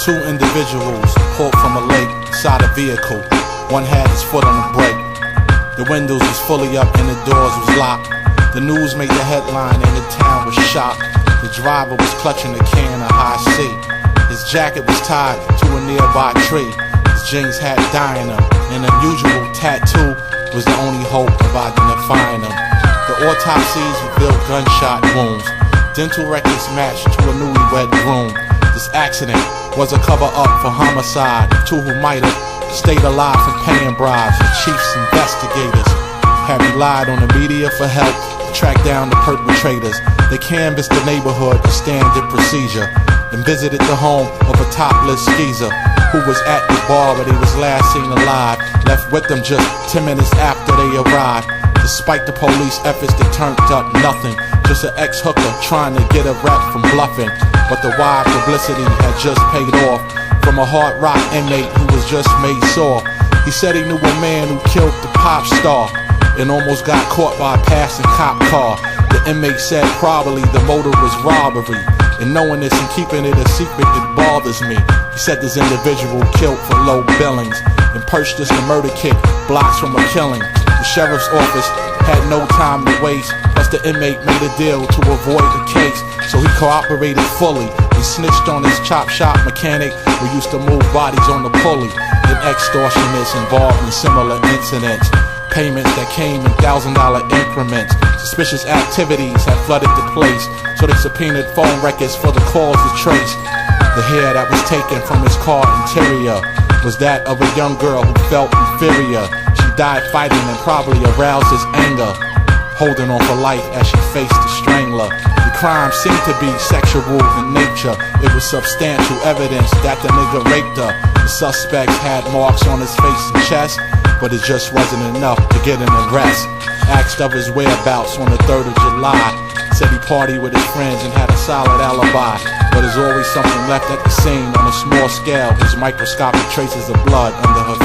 Two individuals pulled from a lake inside a vehicle. One had his foot on the brake. The windows was fully up and the doors was locked. The news made the headline and the town was shocked. The driver was clutching a can of high C. His jacket was tied to a nearby tree. His jeans had dye in them. An unusual tattoo was the only hope of identifying him. The autopsies revealed gunshot wounds. Dental records matched to a newlywed groom. This accident was a cover-up for homicide. Two who might have stayed alive from paying bribes. The chief's investigators had relied on the media for help to track down the perpetrators. They canvassed the neighborhood for standard procedure and visited the home of a topless skeezer who was at the bar where he was last seen alive. Left with them just 10 minutes after they arrived. Despite the police efforts, they turned up nothing. Just an ex-hooker trying to get a rap from bluffing. But the wide publicity had just paid off from a hard rock inmate who was just made sore. He said he knew a man who killed the pop star and almost got caught by a passing cop car. The inmate said probably the motive was robbery. And knowing this and keeping it a secret, it bothers me. He said this individual killed for low billings and purchased a murder kit blocks from a killing. The sheriff's office had no time to waste, plus the inmate made a deal to avoid the case. So he cooperated fully and snitched on his chop shop mechanic who used to move bodies on the pulley. An extortionist involved in similar incidents. Payments that came in $1,000 increments. Suspicious activities had flooded the place, so they subpoenaed phone records for the calls to trace. The hair that was taken from his car interior was that of a young girl who felt inferior. She died fighting and probably aroused his anger, holding on for life as she faced the strangler. The crime seemed to be sexual in nature. It was substantial evidence that the nigga raped her. The suspects had marks on his face and chest, but it just wasn't enough to get an arrest. Asked of his whereabouts on the 3rd of July. Said he partied with his friends and had a solid alibi. But there's always something left at the scene on a small scale. His microscopic traces of blood under her